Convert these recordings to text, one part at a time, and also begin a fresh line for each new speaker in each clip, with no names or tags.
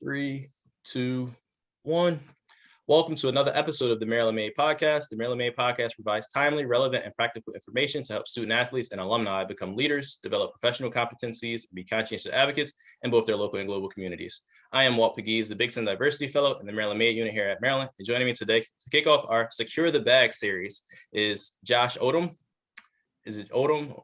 Three, two, one. Welcome to another episode of the Maryland Made Podcast. The Maryland Made Podcast provides timely, relevant, and practical information to help student athletes and alumni become leaders, develop professional competencies, and be conscientious advocates in both their local and global communities. I am Walt Pegues, the Big Ten Diversity Fellow in the Maryland Made unit here at Maryland. And joining me today to kick off our Secure the Bag series is Josh Odom. Is it Odom?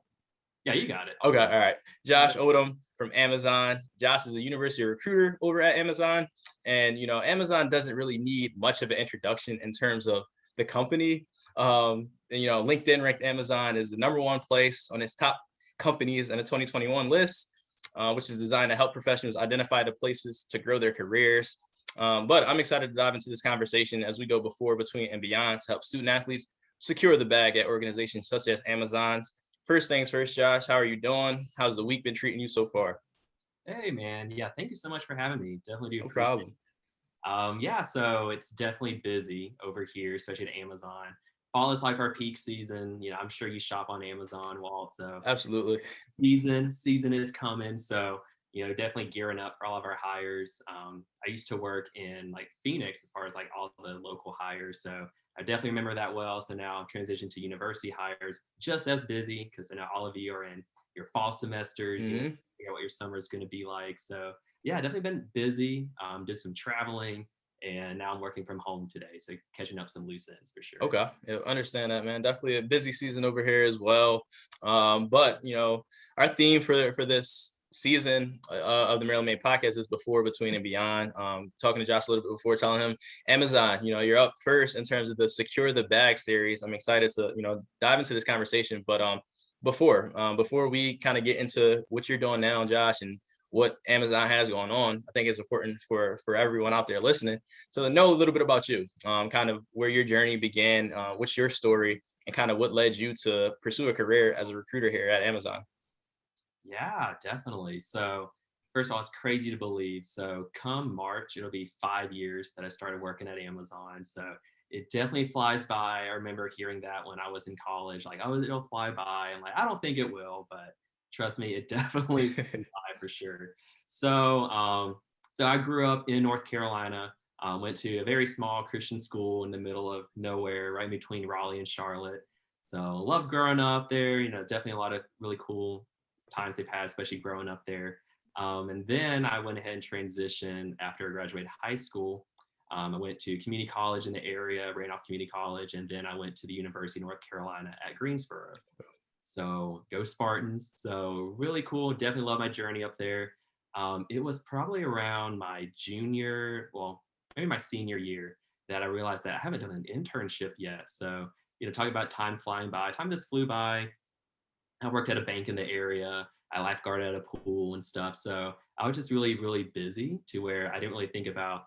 Yeah, you got it.
Okay, all right. Josh Odom from Amazon. Josh is a university recruiter over at Amazon. And, Amazon doesn't really need much of an introduction in terms of the company. LinkedIn ranked Amazon as the number one place on its top companies in the 2021 list, which is designed to help professionals identify the places to grow their careers. But I'm excited to dive into this conversation as we go before, between, and beyond to help student athletes secure the bag at organizations such as Amazon's. First things first, Josh, how are you doing? How's the week been treating you so far?
Hey, man. Yeah, thank you so much for having me. Definitely do.
No problem.
So it's definitely busy over here, especially at Amazon. Fall is like our peak season. I'm sure you shop on Amazon, Walt. So
Absolutely.
Season is coming. So, definitely gearing up for all of our hires. I used to work in like Phoenix as far as like all the local hires. So I definitely remember that well. So now I'm transitioned to university hires, just as busy because I know all of you are in your fall semesters.
Mm-hmm.
You figure out what your summer is going to be like. So yeah, definitely been busy. Did some traveling, and now I'm working from home today. So catching up some loose ends for sure.
Okay, yeah, understand that, man. Definitely a busy season over here as well. But our theme for this season of the Maryland Made Podcast is before, between, and beyond. Talking to Josh a little bit before, telling him Amazon, you're up first in terms of the Secure the Bag series. I'm excited to dive into this conversation. But before we kind of get into what you're doing now, Josh, and what Amazon has going on, I think it's important for everyone out there listening to know a little bit about you, kind of where your journey began, what's your story, and kind of what led you to pursue a career as a recruiter here at Amazon.
Yeah, definitely. So first of all, it's crazy to believe. So come March, it'll be 5 years that I started working at Amazon. So it definitely flies by. I remember hearing that when I was in college, like, oh, it'll fly by. I'm like, I don't think it will, but trust me, it definitely flies by for sure. So I grew up in North Carolina, went to a very small Christian school in the middle of nowhere, right between Raleigh and Charlotte. So loved growing up there, definitely a lot of really cool times they've had, especially growing up there. And then I went ahead and transitioned after I graduated high school. I went to community college in the area, ran off community college, and then I went to the University of North Carolina at Greensboro. So go Spartans. So really cool. Definitely love my journey up there. It was probably around my maybe my senior year that I realized that I haven't done an internship yet. So, talking about time flying by, time just flew by. I worked at a bank in the area. I lifeguarded at a pool and stuff. So I was just really, really busy to where I didn't really think about,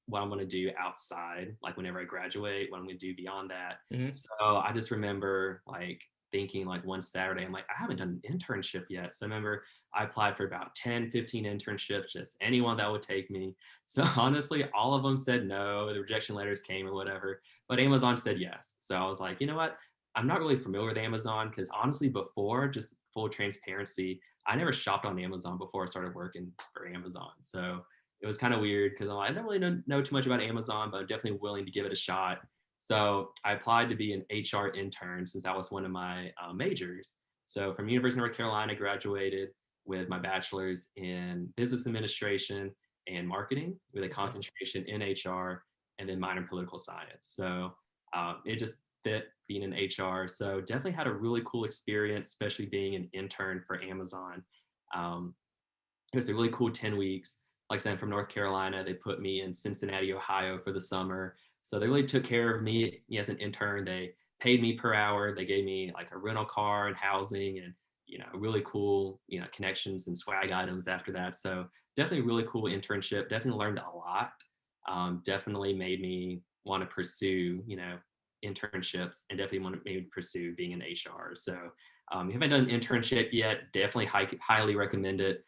what I'm going to do outside, like whenever I graduate, what I'm going to do beyond that.
Mm-hmm.
So I just remember like thinking like one Saturday, I'm like, I haven't done an internship yet. So I remember I applied for about 10, 15 internships, just anyone that would take me. So honestly, all of them said no, the rejection letters came or whatever, but Amazon said yes. So I was like, you know what? I'm not really familiar with Amazon because honestly, before, just full transparency, I never shopped on Amazon before I started working for Amazon. So it was kind of weird because I don't really know too much about Amazon, but I'm definitely willing to give it a shot. So I applied to be an HR intern since that was one of my majors. So from University of North Carolina, I graduated with my bachelor's in business administration and marketing with a concentration in HR and then minor in political science. So it just fit being in HR. So definitely had a really cool experience, especially being an intern for Amazon. It was a really cool 10 weeks. Like I said, I'm from North Carolina. They put me in Cincinnati, Ohio for the summer. So they really took care of me as an intern. They paid me per hour. They gave me like a rental car and housing and, really cool, connections and swag items after that. So definitely a really cool internship. Definitely learned a lot. Definitely made me want to pursue, internships and definitely want to maybe pursue being in HR. So if you haven't done an internship yet, definitely highly recommend it.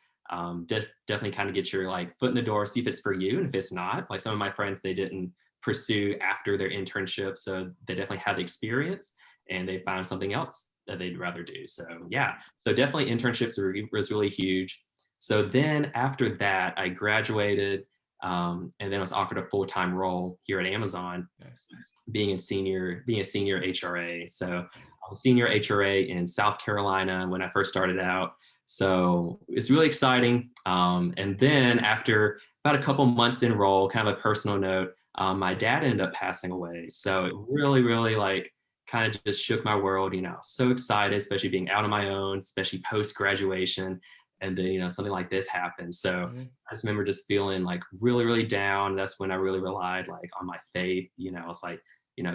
Definitely kind of get your like foot in the door, see if it's for you. And if it's not, like some of my friends, they didn't pursue after their internship. So they definitely had the experience and they found something else that they'd rather do. So yeah, so definitely internships was really huge. So then after that, I graduated, and then I was offered a full-time role here at Amazon,
Nice.
being a senior HRA. So I was a senior HRA in South Carolina when I first started out. So it's really exciting. And then after about a couple months in role, kind of a personal note, my dad ended up passing away. So it really, really like kind of just shook my world. So excited, especially being out on my own, especially post graduation. And then, something like this happened. So
Mhm.
I just remember just feeling like really, really down. That's when I really relied like on my faith. It's like,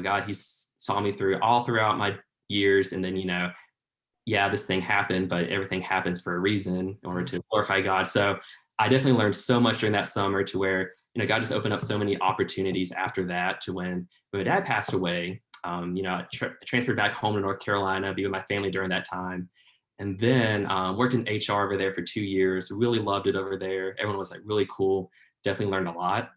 God, He saw me through all throughout my years. And then, yeah, this thing happened, but everything happens for a reason in order
Mhm.
to glorify God. So I definitely learned so much during that summer to where, God just opened up so many opportunities after that to when my dad passed away. I transferred back home to North Carolina, be with my family during that time. And then worked in HR over there for 2 years, really loved it over there. Everyone was like really cool, definitely learned a lot.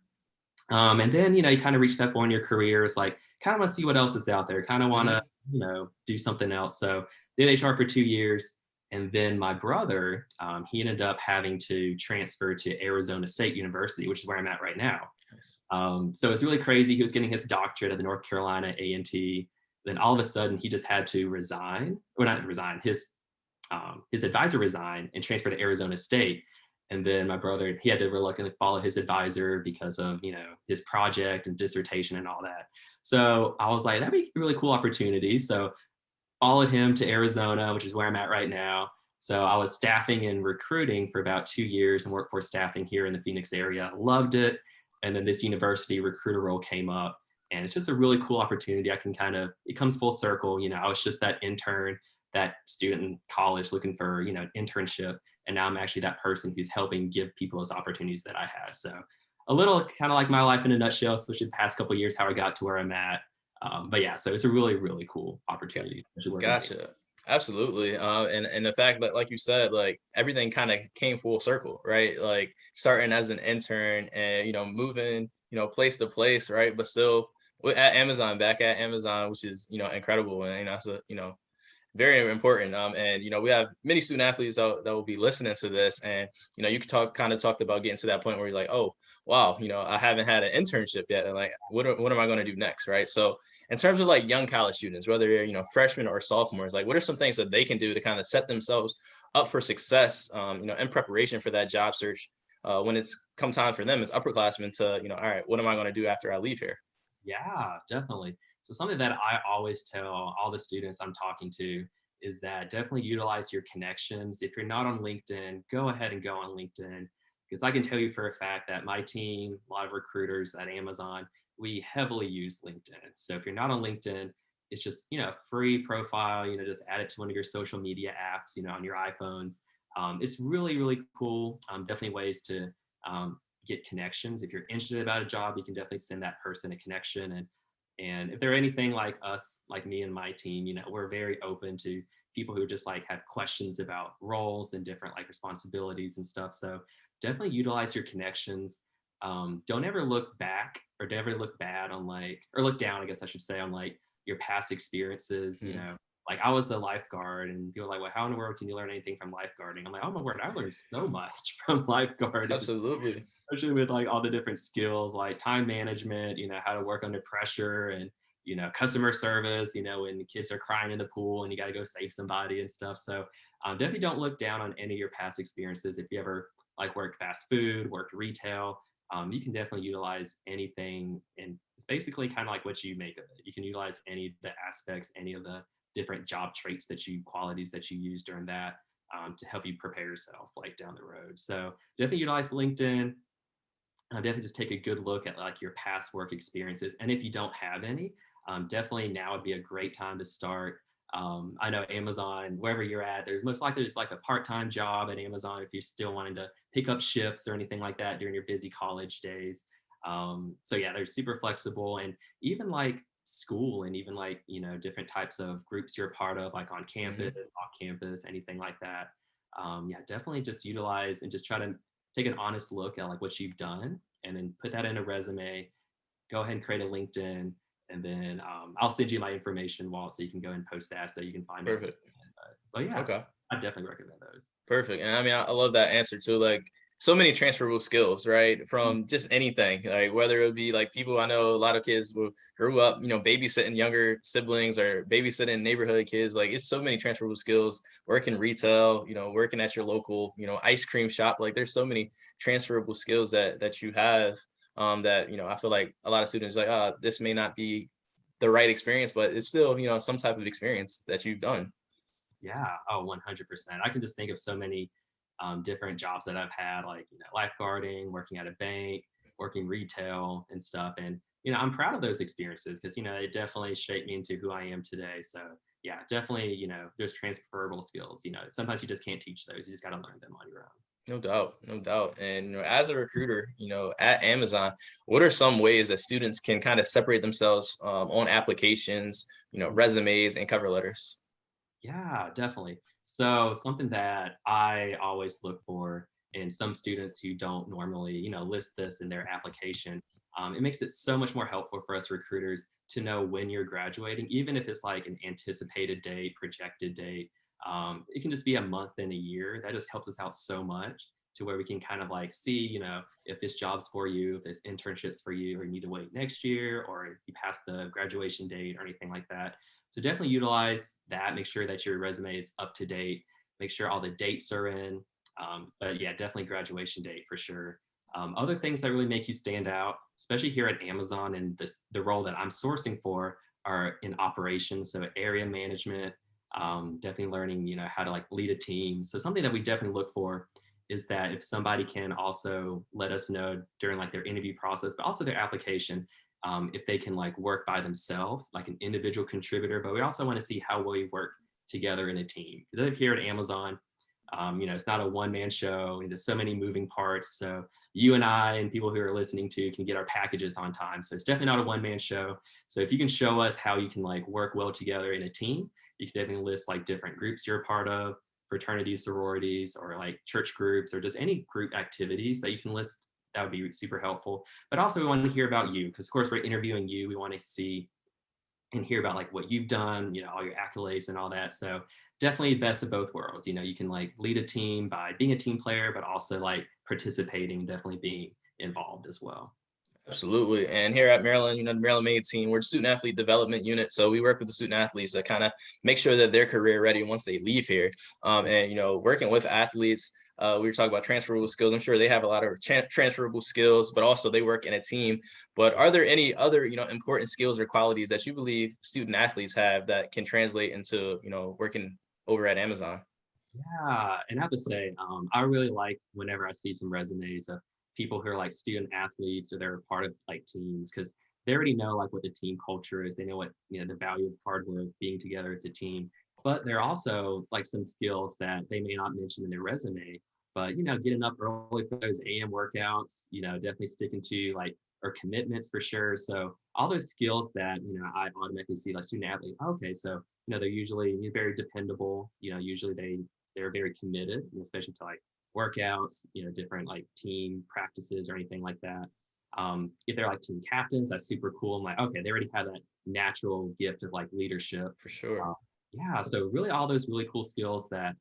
And then, you kind of reach that point in your career. It's like, kind of want to see what else is out there, kind of want to,
Mhm.
do something else. So did HR for 2 years. And then my brother, he ended up having to transfer to Arizona State University, which is where I'm at right now.
Nice.
So it's really crazy. He was getting his doctorate at the North Carolina A&T. Then all of a sudden, he just had to resign, or not resign. His advisor resigned and transferred to Arizona State. And then my brother, he had to reluctantly follow his advisor because of, his project and dissertation and all that. So I was like, that'd be a really cool opportunity. So followed him to Arizona, which is where I'm at right now. So I was staffing and recruiting for about 2 years and workforce staffing here in the Phoenix area. Loved it. And then this university recruiter role came up. And it's just a really cool opportunity. It comes full circle. I was just that intern, that student in college looking for, an internship. And now I'm actually that person who's helping give people those opportunities that I had. So a little kind of like my life in a nutshell, especially the past couple of years, how I got to where I'm at. But yeah, so it's a really, really cool
Ga-
opportunity, especially working at.
Gotcha. Absolutely. And the fact that, like you said, like everything kind of came full circle, right? Like starting as an intern and moving, place to place, right? But still at Amazon, back at Amazon, which is incredible, and that's a very important. And we have many student athletes that will be listening to this, and you could talked about getting to that point where you're like, oh wow, I haven't had an internship yet, and like, what am I going to do next, right? So in terms of like young college students, whether they're freshmen or sophomores, like what are some things that they can do to kind of set themselves up for success, in preparation for that job search, when it's come time for them as upperclassmen to all right, what am I going to do after I leave here?
Yeah, definitely. So something that I always tell all the students I'm talking to is that definitely utilize your connections. If you're not on LinkedIn, go ahead and go on LinkedIn, because I can tell you for a fact that my team, a lot of recruiters at Amazon, we heavily use LinkedIn. So if you're not on LinkedIn, it's just, free profile, just add it to one of your social media apps, on your iPhones. It's really, really cool. Definitely ways to get connections. If you're interested about a job, you can definitely send that person a connection. And if they're anything like us, like me and my team, we're very open to people who just like have questions about roles and different like responsibilities and stuff. So definitely utilize your connections. Don't ever look back or never look bad on or look down, I guess I should say, on like your past experiences.
Mhm.
Like I was a lifeguard and people are like, well, how in the world can you learn anything from lifeguarding? I'm like, oh my word, I learned so much from lifeguarding,
Absolutely.
especially with like all the different skills like time management, how to work under pressure and customer service, when the kids are crying in the pool and you got to go save somebody and stuff. So definitely don't look down on any of your past experiences. If you ever like worked fast food, worked retail, you can definitely utilize anything, and it's basically kind of like what you make of it. You can utilize any of the aspects, any of the different job traits qualities that you use during that, to help you prepare yourself like down the road. So definitely utilize LinkedIn. Definitely just take a good look at like your past work experiences. And if you don't have any, definitely now would be a great time to start. I know Amazon, wherever you're at, there's most likely just like a part-time job at Amazon if you're still wanting to pick up shifts or anything like that during your busy college days. So yeah, they're super flexible, and even like school and even like, different types of groups you're a part of, like on campus,
Hmm.
off campus, anything like that. Yeah, definitely just utilize and just try to take an honest look at like what you've done and then put that in a resume. Go ahead and create a LinkedIn, and then I'll send you my information wall so you can go and post that so you can find me on
Perfect.
LinkedIn. But yeah,
Okay.
I definitely recommend those.
Perfect. And I mean, I love that answer too. Like so many transferable skills, right? From just anything, like whether it would be like people I know, a lot of kids will grew up, babysitting younger siblings or babysitting neighborhood kids. Like it's so many transferable skills. Working retail, working at your local, ice cream shop. Like there's so many transferable skills that you have. That I feel like a lot of students like, this may not be the right experience, but it's still, some type of experience that you've done.
Yeah. Oh, 100%. I can just think of so many different jobs that I've had, like, lifeguarding, working at a bank, working retail and stuff. And, I'm proud of those experiences because, it definitely shaped me into who I am today. So, yeah, definitely, there's transferable skills. Sometimes you just can't teach those. You just got to learn them on your own.
No doubt, no doubt. And as a recruiter, at Amazon, what are some ways that students can kind of separate themselves on applications, resumes and cover letters?
Yeah, definitely. So something that I always look for in some students who don't normally, list this in their application, it makes it so much more helpful for us recruiters to know when you're graduating, even if it's like an anticipated date, projected date. It can just be a month and a year. That just helps us out so much to where we can kind of like see, if this job's for you, if this internship's for you, or you need to wait next year, or if you pass the graduation date or anything like that. So definitely utilize that. Make sure that your resume is up to date. Make sure all the dates are in. But yeah, definitely graduation date for sure. Other things that really make you stand out, especially here at Amazon and the role that I'm sourcing for, are in operations, so area management. Definitely learning, how to like lead a team. So something that we definitely look for is that if somebody can also let us know during like their interview process, but also their application, if they can like work by themselves, like an individual contributor, but we also want to see how we work together in a team. Because here at Amazon, it's not a one-man show, and there's so many moving parts. So you and I and people who are listening to can get our packages on time. So it's definitely not a one-man show. So if you can show us how you can like work well together in a team, you can definitely list like different groups you're a part of, fraternities, sororities, or like church groups, or just any group activities that you can list. That would be super helpful. But also we want to hear about you because of course we're interviewing you. We want to see and hear about like what you've done, all your accolades and all that. So definitely best of both worlds. You can like lead a team by being a team player, but also like participating, definitely being involved as well.
Absolutely. And here at Maryland, the Maryland Made team, we're the student athlete development unit. So we work with the student athletes that kind of make sure that they're career ready once they leave here. And, working with athletes, we were talking about transferable skills. I'm sure they have a lot of transferable skills, but also they work in a team. But are there any other, important skills or qualities that you believe student athletes have that can translate into, working over at Amazon?
Yeah, and I have to say, I really like whenever I see some resumes of people who are like student athletes or they're part of like teams because they already know like what the team culture is. They know what the value of hard work, being together as a team. But there are also like some skills that they may not mention in their resume. But getting up early for those AM workouts, definitely sticking to like or commitments for sure. So all those skills that I automatically see like student athlete. Okay, so they're usually very dependable. Usually they're very committed, especially to like workouts, different like team practices or anything like that. If they're like team captains, that's super cool. I'm like, okay, they already have that natural gift of like leadership.
For sure.
Uh, yeah, so really all those really cool skills that,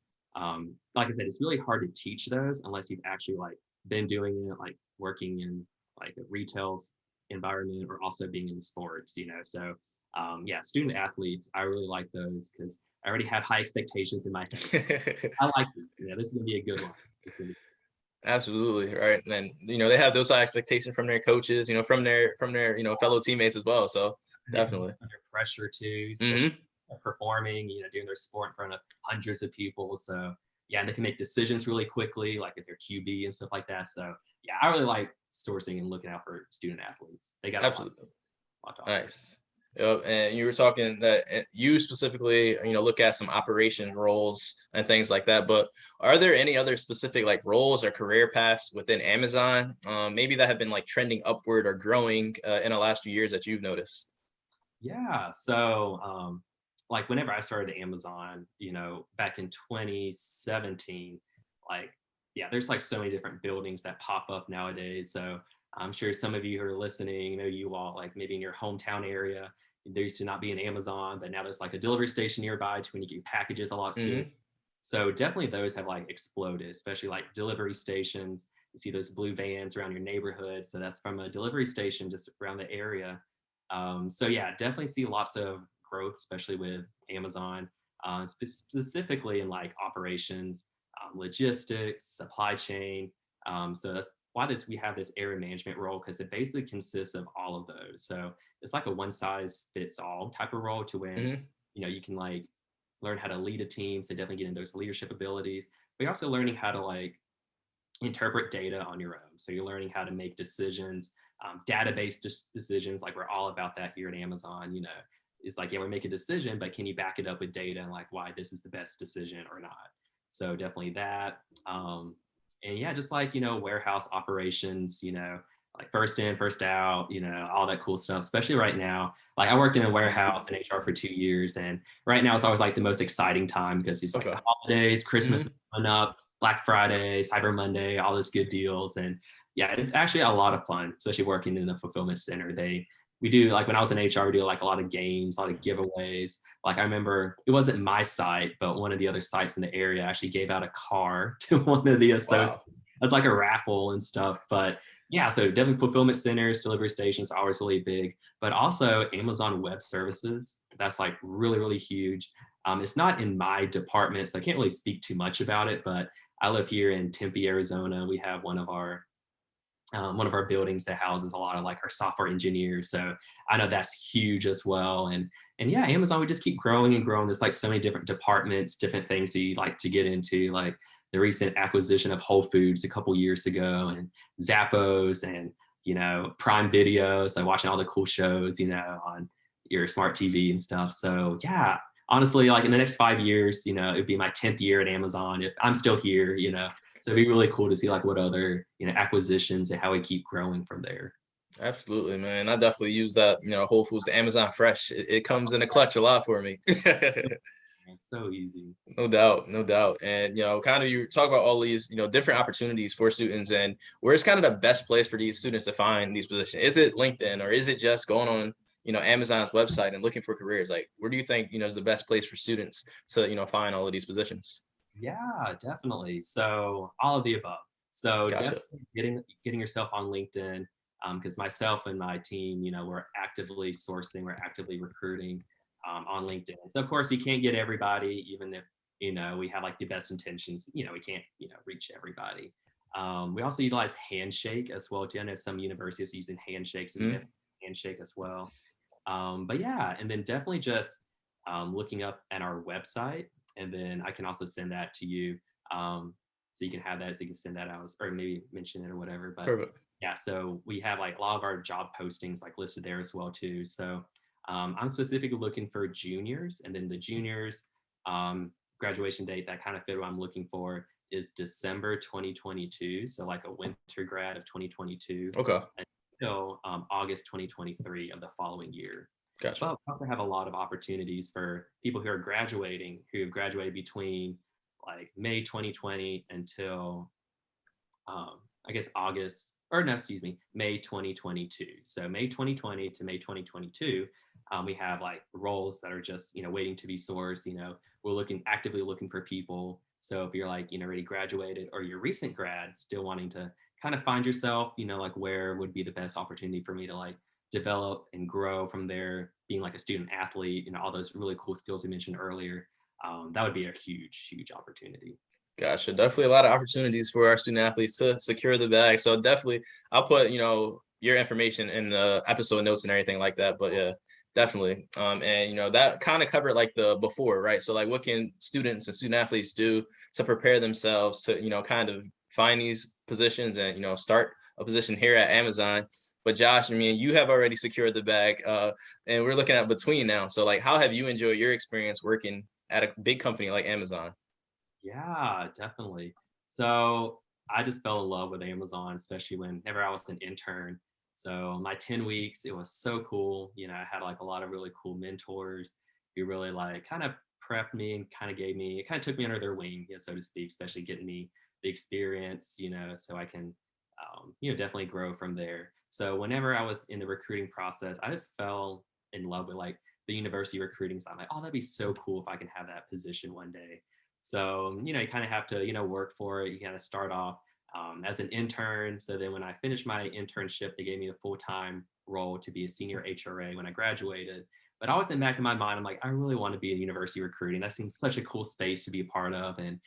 like I said, it's really hard to teach those unless you've actually like been doing it, like working in like a retail environment or also being in sports, So yeah, student athletes, I really like those because I already have high expectations in my head. I like it. This is gonna be a good one.
Absolutely, right. And then, they have those high expectations from their coaches, from their fellow teammates as well. So definitely.
Under pressure too, especially
Hmm.
performing, doing their sport in front of hundreds of people. So yeah, and they can make decisions really quickly, like if they're QB and stuff like that. So yeah, I really like sourcing and looking out for student athletes. They got
Absolutely.
a lot to offer.
Nice. Yep. And you were talking that you specifically, look at some operations roles and things like that. But are there any other specific like roles or career paths within Amazon, maybe that have been like trending upward or growing in the last few years that you've noticed?
Yeah. So like whenever I started at Amazon, back in 2017, like yeah, there's like so many different buildings that pop up nowadays. So I'm sure some of you who are listening, you all like maybe in your hometown area, there used to not be an Amazon, but now there's like a delivery station nearby to when you get your packages a lot sooner.
Hmm.
So definitely those have like exploded, especially like delivery stations. You see those blue vans around your neighborhood. So that's from a delivery station just around the area. So yeah, definitely see lots of growth, especially with Amazon, specifically in like operations, logistics, supply chain. So that's why this we have this area management role, because it basically consists of all of those. So it's like a one size fits all type of role to when
Hmm.
you can like learn how to lead a team. So definitely getting those leadership abilities, but you're also learning how to like interpret data on your own. So you're learning how to make decisions, database decisions. Like we're all about that here at Amazon. It's like, yeah, we make a decision, but can you back it up with data and like why this is the best decision or not? So definitely that. And yeah, just like, warehouse operations, like first in, first out, all that cool stuff, especially right now. Like I worked in a warehouse in HR for 2 years, and right now it's always like the most exciting time because it's like
Okay.
the holidays, Christmas is
Hmm.
coming up, Black Friday, Cyber Monday, all those good deals. And yeah, it's actually a lot of fun, especially working in the fulfillment center. We do like when I was in HR, we do like a lot of games, a lot of giveaways. Like I remember it wasn't my site, but one of the other sites in the area actually gave out a car to one of the associates.
Wow.
It's like a raffle and stuff. But yeah, so definitely fulfillment centers, delivery stations are always really big, but also Amazon Web Services. That's like really, really huge. It's not in my department, so I can't really speak too much about it, but I live here in Tempe, Arizona. We have one of our buildings that houses a lot of like our software engineers. So I know that's huge as well. And yeah, Amazon, we just keep growing and growing. There's like so many different departments, different things that you like to get into, like the recent acquisition of Whole Foods a couple years ago, and Zappos, and Prime Video. So watching all the cool shows, on your smart TV and stuff. So yeah, honestly, like in the next 5 years, it'd be my 10th year at Amazon if I'm still here. So it'd be really cool to see like what other acquisitions and how we keep growing from there.
Absolutely, man. I definitely use that, Whole Foods, Amazon Fresh. It comes in a clutch a lot for me.
It's so easy.
No doubt, no doubt. And kind of you talk about all these, different opportunities for students, and where's kind of the best place for these students to find these positions? Is it LinkedIn, or is it just going on, Amazon's website and looking for careers? Like, where do you think, is the best place for students to, find all of these positions?
Yeah, definitely. So all of the above. So
Gotcha.
definitely getting yourself on LinkedIn, because myself and my team, we're actively sourcing, we're actively recruiting on LinkedIn. So of course, we can't get everybody, even if we have like the best intentions. We can't reach everybody. We also utilize Handshake as well too. I know some universities using Handshake, so
Mhm.
definitely Handshake as well. But yeah, and then definitely just looking up at our website, and then I can also send that to you, so you can have that, so you can send that out or maybe mention it or whatever. But
Perfect.
yeah, so we have like a lot of our job postings like listed there as well too. So I'm specifically looking for juniors, and then the juniors graduation date that kind of fit what I'm looking for is December 2022. So like a winter grad of 2022
Okay.
until August 2023 of the following year.
Gotcha.
But we also have a lot of opportunities for people who are graduating, who have graduated between like May 2020 until I guess August, or no, excuse me, May 2022. So May 2020 to May 2022, we have like roles that are just waiting to be sourced. We're actively looking for people. So if you're like already graduated, or you're recent grad still wanting to kind of find yourself, like where would be the best opportunity for me to like develop and grow from there, being like a student athlete, all those really cool skills you mentioned earlier. That would be a huge, huge opportunity.
Gotcha. Definitely a lot of opportunities for our student athletes to secure the bag. So definitely, I'll put your information in the episode notes and everything like that. But yeah, definitely. And that kind of covered like the before, right? So like, what can students and student athletes do to prepare themselves to kind of find these positions and start a position here at Amazon. But Josh, I mean, you have already secured the bag, and we're looking at between now. So like, how have you enjoyed your experience working at a big company like Amazon?
Yeah, definitely. So I just fell in love with Amazon, especially whenever I was an intern. So my 10 weeks, it was so cool. I had like a lot of really cool mentors who really like kind of prepped me and kind of it kind of took me under their wing, so to speak, especially getting me the experience, so I can, definitely grow from there. So whenever I was in the recruiting process, I just fell in love with like the university recruiting side. I'm like, oh, that'd be so cool if I can have that position one day. So, you kind of have to, work for it. You kind of start off as an intern. So then when I finished my internship, they gave me a full-time role to be a senior HRA when I graduated. But always in the back of my mind, I'm like, I really want to be in university recruiting. That seems such a cool space to be a part of. And,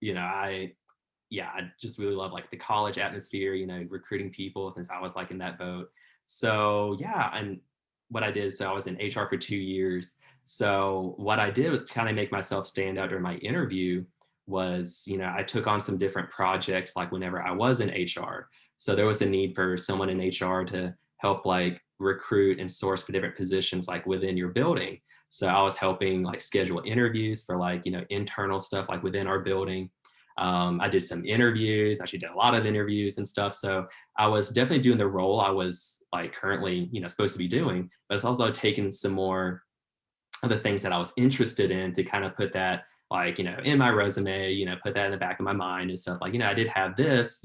I just really love like the college atmosphere, recruiting people since I was like in that boat. So yeah, and what I did, so I was in HR for 2 years. So what I did to kind of make myself stand out during my interview was, I took on some different projects like whenever I was in HR. So there was a need for someone in HR to help like recruit and source for different positions like within your building. So I was helping like schedule interviews for like, internal stuff like within our building. I did some interviews, actually did a lot of interviews and stuff. So I was definitely doing the role I was like currently, supposed to be doing, but it's also taking some more of the things that I was interested in to kind of put that like, in my resume, put that in the back of my mind and stuff like, I did have this,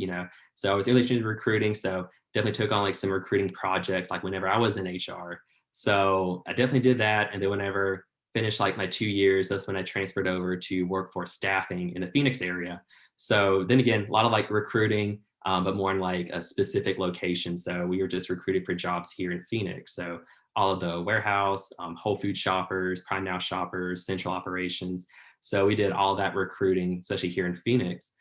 so I was really interested in recruiting. So definitely took on like some recruiting projects, like whenever I was in HR. So I definitely did that. And then whenever finished like my 2 years, that's when I transferred over to workforce staffing in the Phoenix area. So then again, a lot of like recruiting, but more in like a specific location. So we were just recruited for jobs here in Phoenix. So all of the warehouse, Whole Food shoppers, Prime Now shoppers, central operations. So we did all that recruiting, especially here in Phoenix.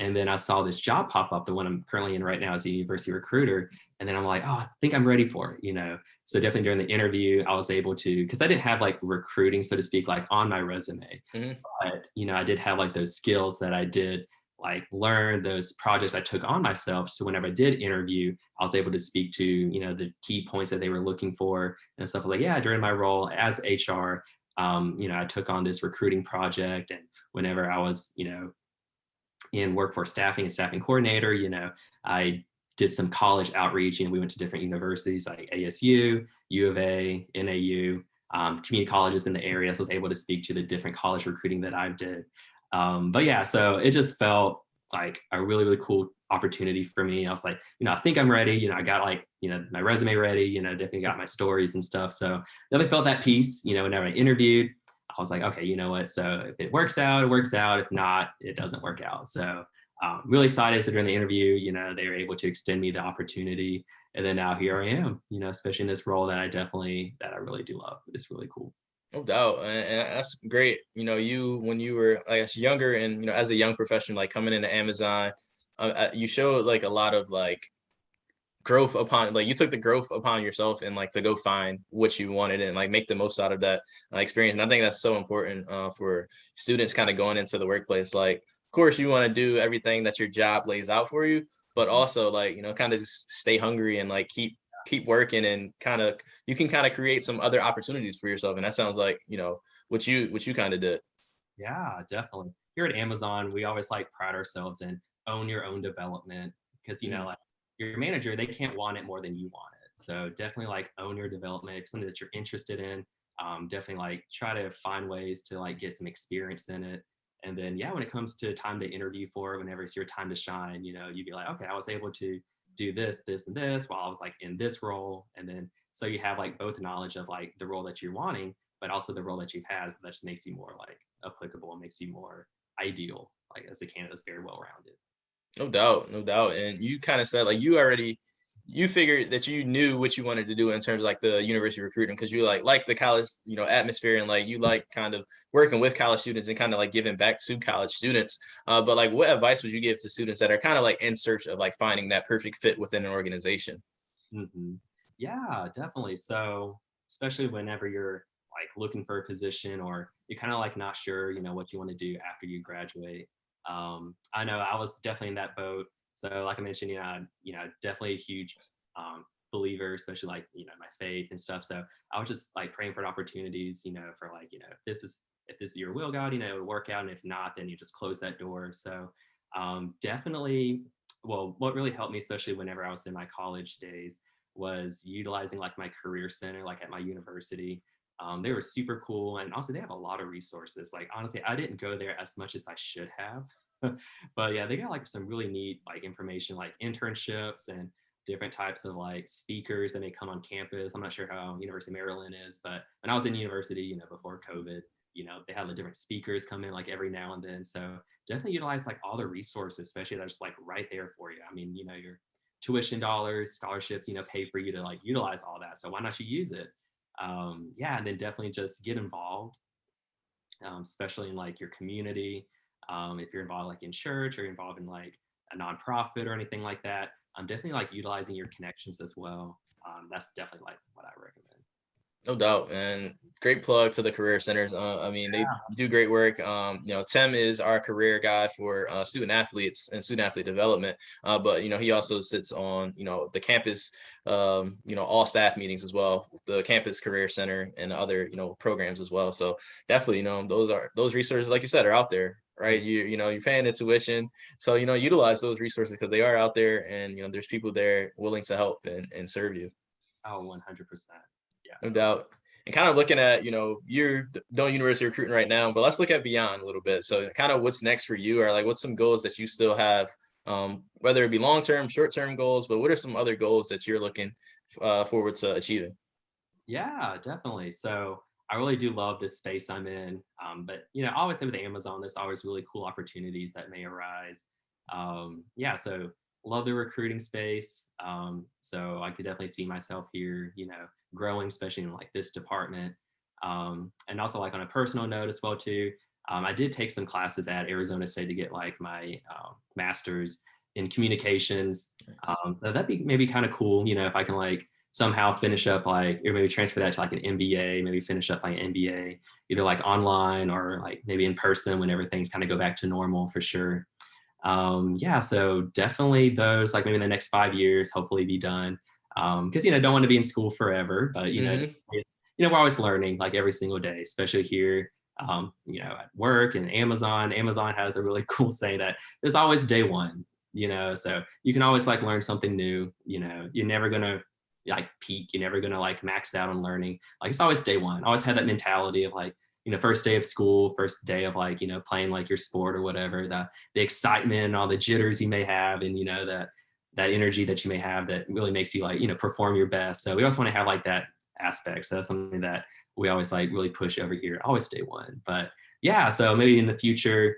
And then I saw this job pop up, the one I'm currently in right now as a university recruiter. And then I'm like, oh, I think I'm ready for it. So definitely during the interview, I was able to, because I didn't have like recruiting, so to speak, like on my resume.
Mhm.
But, I did have like those skills that I did like learn those projects I took on myself. So whenever I did interview, I was able to speak to, the key points that they were looking for and stuff like, yeah, during my role as HR, I took on this recruiting project. And whenever I was, in workforce staffing and staffing coordinator, I did some college outreach. We went to different universities like ASU, U of A, NAU, community colleges in the area. So I was able to speak to the different college recruiting that I did. But yeah, so it just felt like a really, really cool opportunity for me. I was like, I think I'm ready. I got like, my resume ready, definitely got my stories and stuff. So definitely felt that piece, whenever I interviewed. I was like, okay, you know what? So if it works out, it works out. If not, it doesn't work out. So really excited. So during the interview, they were able to extend me the opportunity. And then now here I am, especially in this role that I really do love. It's really cool.
No doubt, and that's great. You when you were, I guess, younger, and as a young professional, like coming into Amazon, you showed like a lot of like growth upon, like you took the growth upon yourself and like to go find what you wanted and like make the most out of that experience. And I think that's so important for students kind of going into the workplace. Like, of course, you want to do everything that your job lays out for you, but
Mhm.
also like kind of just stay hungry and like keep working, and kind of you can kind of create some other opportunities for yourself. And that sounds like what you kind of did.
Yeah, definitely. Here at Amazon, we always like pride ourselves in own your own development because
Mhm.
like your manager, they can't want it more than you want it. So definitely like own your development. If it's something that you're interested in, definitely like try to find ways to like get some experience in it. And then yeah, when it comes to time to interview for, whenever it's your time to shine, you'd be like, okay, I was able to do this, this, and this while I was like in this role. And then so you have like both knowledge of like the role that you're wanting, but also the role that you've had, so that just makes you more like applicable and makes you more ideal, like as a candidate that's very well rounded.
No doubt, no doubt. And you kind of said like you figured that you knew what you wanted to do in terms of like the university recruiting, because you like the college, atmosphere, and like you like kind of working with college students and kind of like giving back to college students. But like what advice would you give to students that are kind of like in search of like finding that perfect fit within an organization?
Hmm. Yeah, definitely. So especially whenever you're like looking for a position or you're kind of like not sure, what you want to do after you graduate. I know I was definitely in that boat. So like I mentioned, definitely a huge believer, especially like, my faith and stuff. So I was just like praying for opportunities, for like, if this is your will, God, it would work out. And if not, then you just close that door. So definitely, well, what really helped me, especially whenever I was in my college days, was utilizing like my career center, like at my university. They were super cool, and also they have a lot of resources. Like honestly, I didn't go there as much as I should have, but yeah, they got like some really neat like information, like internships and different types of like speakers that may come on campus. I'm not sure how University of Maryland is, but when I was in university, before COVID, they have the different speakers come in like every now and then. So definitely utilize like all the resources, especially that's like right there for you. I mean, your tuition dollars, scholarships, pay for you to like utilize all that. So why not you use it? Yeah, and then definitely just get involved, especially in like your community. If you're involved like in church or you're involved in like a nonprofit or anything like that, definitely like utilizing your connections as well. That's definitely like what I recommend.
No doubt, and great plug to the career centers. I mean, they do great work. Tim is our career guy for student athletes and student athlete development. But he also sits on the campus, all staff meetings as well, the campus career center and other programs as well. So definitely, those resources, like you said, are out there. Right, you're paying the tuition, so utilize those resources because they are out there, and there's people there willing to help and serve you.
Oh, 100%. Yeah.
No doubt. And kind of looking at, you're doing university recruiting right now, but let's look at beyond a little bit. So kind of what's next for you, or like what's some goals that you still have, whether it be long-term, short-term goals, but what are some other goals that you're looking forward to achieving?
Yeah, definitely. So I really do love this space I'm in. But I always say with Amazon, there's always really cool opportunities that may arise. Yeah, so love the recruiting space. So I could definitely see myself here, growing, especially in like this department. And also like on a personal note as well too. I did take some classes at Arizona State to get like my master's in communications.
Nice.
So that'd be maybe kind of cool, if I can like somehow finish up like, or maybe transfer that to like an MBA, maybe finish up like an MBA, either like online or like maybe in person whenever things kind of go back to normal for sure. Yeah, so definitely those like maybe in the next 5 years, hopefully be done. Because don't want to be in school forever, but we're always learning like every single day, especially here. At work and Amazon. Amazon has a really cool saying that there's always day one. So you can always like learn something new. You're never gonna like peak. You're never gonna like max out on learning. Like it's always day one. I always had that mentality of like first day of school, first day of like playing like your sport or whatever. The excitement and all the jitters you may have, and that energy that you may have that really makes you like perform your best. So we also want to have like that aspect. So that's something that we always like really push over here. Always day one. But yeah, so maybe in the future,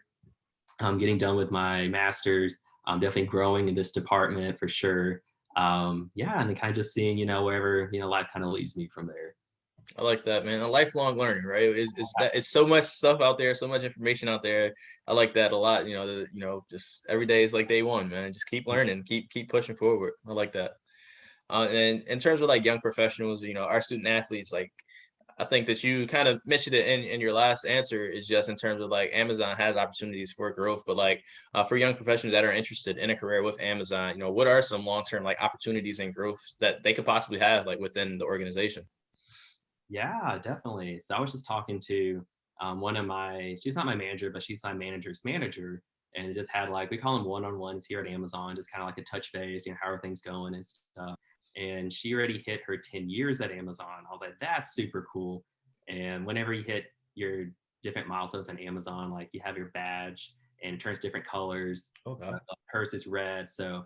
I'm getting done with my master's. I'm definitely growing in this department for sure. Yeah, and then kind of just seeing wherever life kind of leads me from there.
I like that, man. A lifelong learning, right? It's so much stuff out there, so much information out there. I like that a lot. Just every day is like day one, man. Just keep learning, keep pushing forward. I like that. And in terms of like young professionals, our student athletes, like I think that you kind of mentioned it in your last answer, is just in terms of like Amazon has opportunities for growth, but like for young professionals that are interested in a career with Amazon, what are some long-term like opportunities and growth that they could possibly have like within the organization?
Yeah, definitely. So I was just talking to one of she's not my manager, but she's my manager's manager. And it just had like, we call them one-on-ones here at Amazon, just kind of like a touch base, how are things going and stuff. And she already hit her 10 years at Amazon. I was like, that's super cool. And whenever you hit your different milestones on Amazon, like you have your badge and it turns different colors.
Okay.
So hers is red. So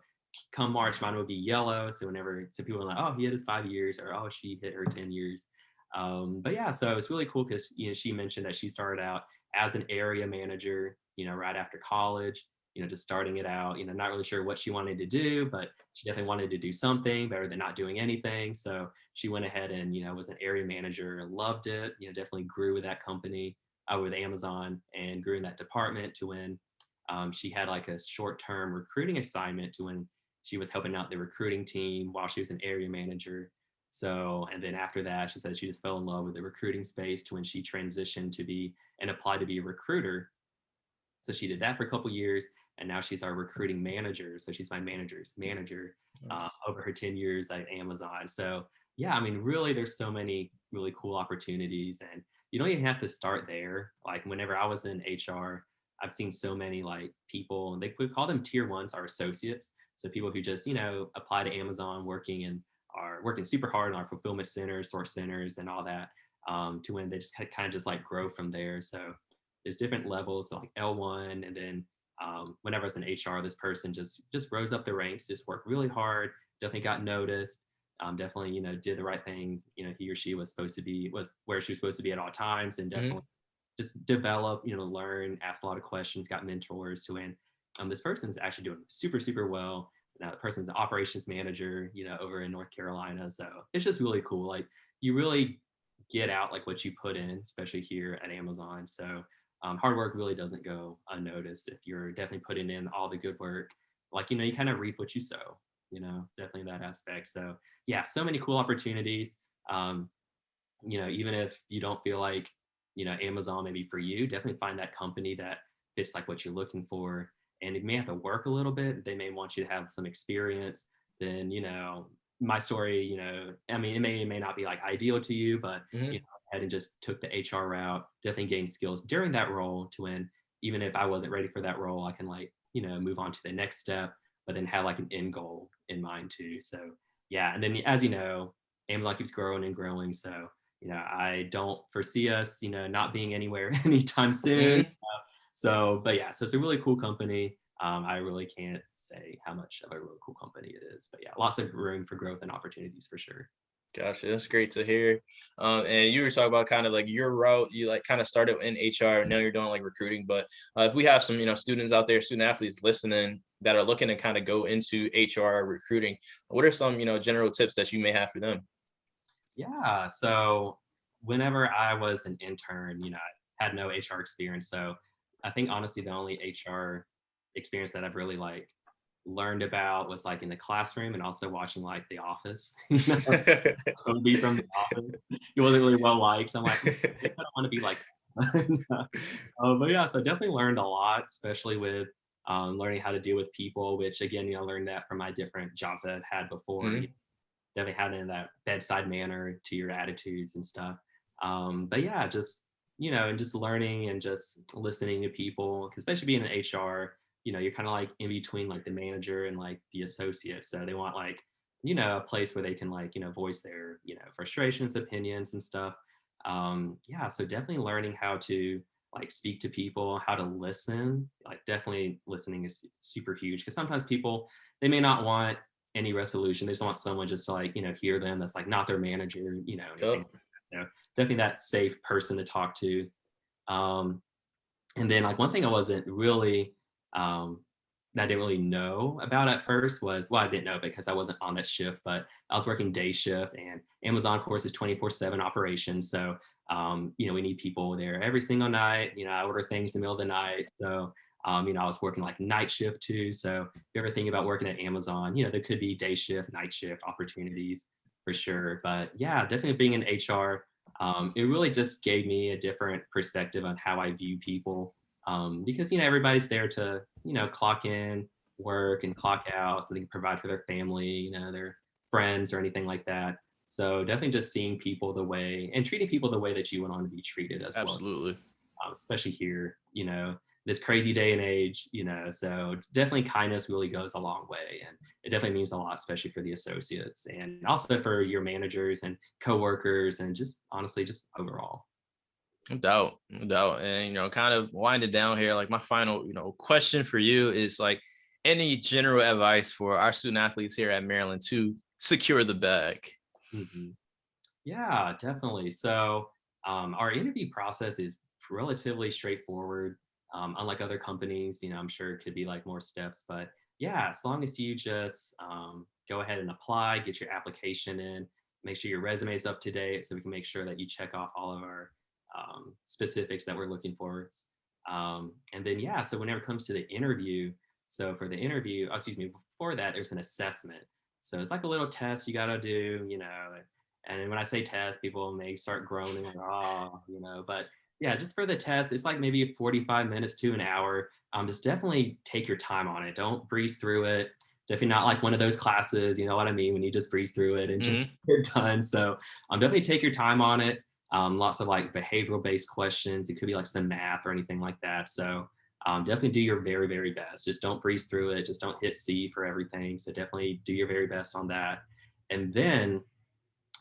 come March, mine will be yellow. So so people are like, oh, he hit his 5 years, or oh, she hit her 10 years. But yeah, so it's really cool because she mentioned that she started out as an area manager, right after college, just starting it out, not really sure what she wanted to do, but she definitely wanted to do something better than not doing anything. So she went ahead and was an area manager, loved it, definitely grew with that company, with Amazon, and grew in that department to when she had like a short-term recruiting assignment to when she was helping out the recruiting team while she was an area manager. So, and then after that, she said she just fell in love with the recruiting space to when she transitioned to be and applied to be a recruiter. So she did that for a couple years, and now she's our recruiting manager. So she's my manager's manager
Nice.
over her 10 years at Amazon. So yeah, I mean, really, there's so many really cool opportunities, and you don't even have to start there. Like whenever I was in HR, I've seen so many like people, and we call them tier ones, our associates. So people who just apply to Amazon, working and are working super hard in our fulfillment centers, source centers, and all that, to when they just kind of just like grow from there. So there's different levels, so like L1, and then whenever I was in HR, this person just rose up the ranks, just worked really hard, definitely got noticed, definitely did the right thing. He or she was where she was supposed to be at all times, and
Mhm.
definitely just develop, learn, ask a lot of questions, got mentors to when this person's actually doing super, super well. Now the person's an operations manager, over in North Carolina. So it's just really cool. Like you really get out like what you put in, especially here at Amazon. So hard work really doesn't go unnoticed if you're definitely putting in all the good work. Like, you kind of reap what you sow, definitely that aspect. So yeah, so many cool opportunities. Um, even if you don't feel like, Amazon maybe for you, definitely find that company that fits like what you're looking for. And it may have to work a little bit. They may want you to have some experience. Then, my story, I mean, it may not be like ideal to you, but
Mhm.
I and just took the HR route, definitely gained skills during that role to when even if I wasn't ready for that role, I can like, move on to the next step, but then have like an end goal in mind too. So yeah. And then as you know, Amazon keeps growing and growing. So I don't foresee us, not being anywhere anytime soon.
Mhm.
So, but yeah, so it's a really cool company. I really can't say how much of a really cool company it is, but yeah, lots of room for growth and opportunities for sure.
Gotcha. That's great to hear. And you were talking about kind of like your route. You like kind of started in HR. Now you're doing like recruiting. But if we have some, students out there, student athletes listening that are looking to kind of go into HR recruiting, what are some, general tips that you may have for them?
Yeah. So whenever I was an intern, I had no HR experience. So I think honestly, the only HR experience that I've really like learned about was like in the classroom and also watching like The Office. Toby from The Office. He wasn't really well liked. So I'm like, I don't want to be like that. But yeah, so definitely learned a lot, especially with learning how to deal with people, which again, learned that from my different jobs that I've had before.
Mhm.
Definitely having that bedside manner to your attitudes and stuff. But yeah, just and just learning and just listening to people, 'cause especially being in HR, you're kind of like in between like the manager and like the associate. So they want like a place where they can like voice their frustrations, opinions, and stuff. Yeah, so definitely learning how to like speak to people, how to listen. Like definitely listening is super huge because sometimes people they may not want any resolution. They just want someone just to like, hear them that's like not their manager, anything
Yep.
like that. So definitely that safe person to talk to. Um, and then like one thing I wasn't really that I didn't really know about at first was well, I didn't know because I wasn't on that shift, but I was working day shift and Amazon of course is 24/7 operations. So we need people there every single night. I order things in the middle of the night. So I was working like night shift too. So if you ever think about working at Amazon, there could be day shift, night shift opportunities for sure. But yeah, definitely being in HR, it really just gave me a different perspective on how I view people because everybody's there to clock in, work, and clock out so they can provide for their family, their friends or anything like that. So definitely just seeing people the way and treating people the way that you want to be treated as well,
Absolutely.
especially here, this crazy day and age, so definitely kindness really goes a long way. And it definitely means a lot, especially for the associates and also for your managers and coworkers and just honestly, just overall.
No doubt, no doubt. And kind of wind it down here. Like my final, question for you is like any general advice for our student athletes here at Maryland to secure the bag.
Mhm. Yeah, definitely. So our interview process is relatively straightforward. Unlike other companies, I'm sure it could be like more steps, but yeah, as long as you just go ahead and apply, get your application in, make sure your resume is up to date, so we can make sure that you check off all of our specifics that we're looking for. And then yeah, so whenever it comes to the interview, so for the interview, excuse me, before that, there's an assessment. So it's like a little test you got to do, and then when I say test, people may start groaning like, oh, but yeah, just for the test, it's like maybe 45 minutes to an hour. Just definitely take your time on it. Don't breeze through it. Definitely not like one of those classes, you know what I mean, when you just breeze through it and just
Hmm.
get done. So definitely take your time on it. Lots of like behavioral based questions. It could be like some math or anything like that. So definitely do your very, very best. Just don't breeze through it. Just don't hit C for everything. So definitely do your very best on that. And then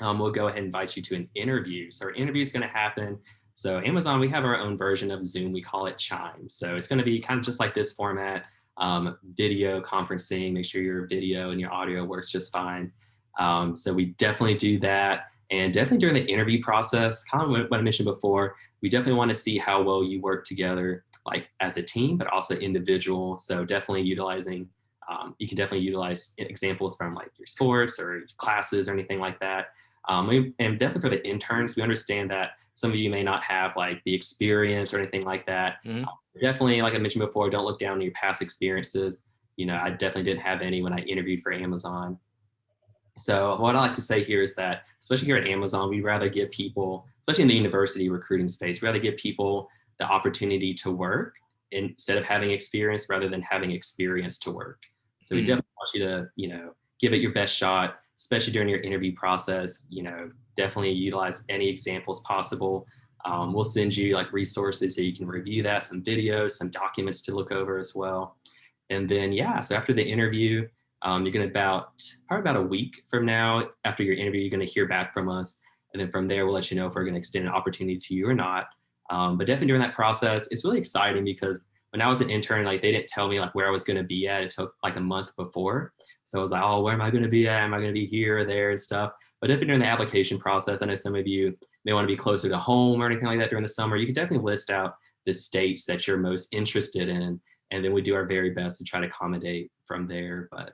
we'll go ahead and invite you to an interview. So our interview is going to happen. So Amazon, we have our own version of Zoom. We call it Chime. So it's going to be kind of just like this format, video conferencing. Make sure your video and your audio works just fine. So we definitely do that. And definitely during the interview process, kind of what I mentioned before, we definitely want to see how well you work together, like as a team, but also individual. So definitely utilizing, you can definitely utilize examples from like your sports or classes or anything like that. And definitely for the interns, we understand that some of you may not have like the experience or anything like that.
Mhm.
Definitely, like I mentioned before, don't look down on your past experiences. I definitely didn't have any when I interviewed for Amazon. So what I like to say here is that, especially here at Amazon, we rather give people, especially in the university recruiting space, we rather give people the opportunity to work instead of having experience rather than having experience to work. So we
Mm.
definitely want you to, give it your best shot, especially during your interview process. Definitely utilize any examples possible. We'll send you like resources so you can review that, some videos, some documents to look over as well. And then, yeah, so after the interview, you're going to probably about a week from now, after your interview, you're going to hear back from us. And then from there, we'll let you know if we're going to extend an opportunity to you or not. But definitely during that process, it's really exciting because when I was an intern, like they didn't tell me like where I was going to be at. It took like a month before. So I was like, oh, where am I going to be at? Am I going to be here or there and stuff? But definitely during the application process, I know some of you may want to be closer to home or anything like that during the summer. You can definitely list out the states that you're most interested in. And then we do our very best to try to accommodate from there. But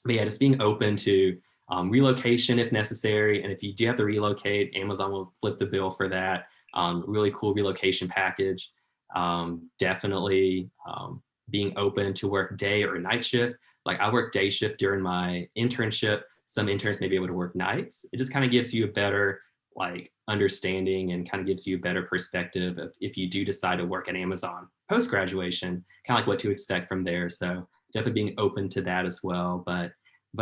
yeah, just being open to relocation if necessary. And if you do have to relocate, Amazon will flip the bill for that. Really cool relocation package. Definitely being open to work day or night shift. Like I work day shift during my internship. Some interns may be able to work nights. It just kind of gives you a better like understanding and kind of gives you a better perspective of if you do decide to work at Amazon post graduation, kind of like what to expect from there. So definitely being open to that as well. But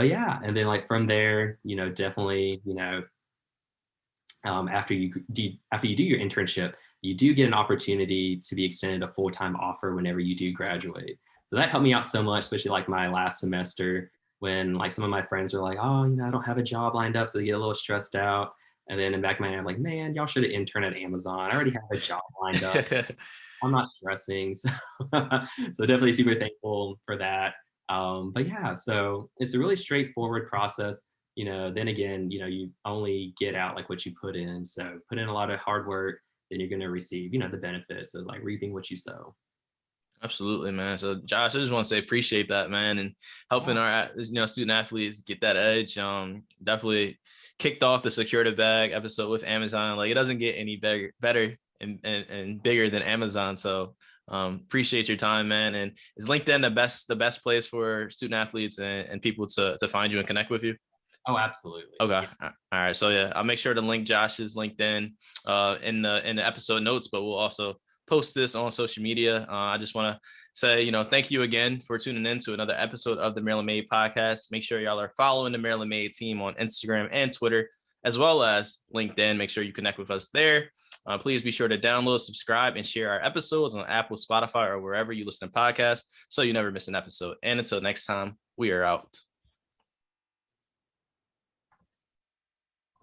yeah, and then like from there, definitely, after you do your internship, you do get an opportunity to be extended a full-time offer whenever you do graduate. So that helped me out so much, especially like my last semester when like some of my friends were like, oh, I don't have a job lined up, so they get a little stressed out. And then in the back of my head, I'm like, man, y'all should have interned at Amazon. I already have a job lined up. I'm not stressing. So, so definitely super thankful for that. But yeah, so it's a really straightforward process. Then again, you only get out like what you put in. So put in a lot of hard work, then you're going to receive, the benefits. So it's like reaping what you sow.
Absolutely, man. So Josh, I just want to say appreciate that, man, and helping our student athletes get that edge. Definitely kicked off the secure the bag episode with Amazon. Like it doesn't get any better and bigger than Amazon. So appreciate your time, man. And is LinkedIn the best place for student athletes and people to find you and connect with you?
Oh, absolutely.
Okay.
Yeah.
All right. So yeah, I'll make sure to link Josh's LinkedIn in the episode notes, but we'll also post this on social media. I just want to say, thank you again for tuning in to another episode of the Maryland Made podcast. Make sure y'all are following the Maryland Made team on Instagram and Twitter, as well as LinkedIn. Make sure you connect with us there. Please be sure to download, subscribe, and share our episodes on Apple, Spotify, or wherever you listen to podcasts so you never miss an episode. And until next time, we are out.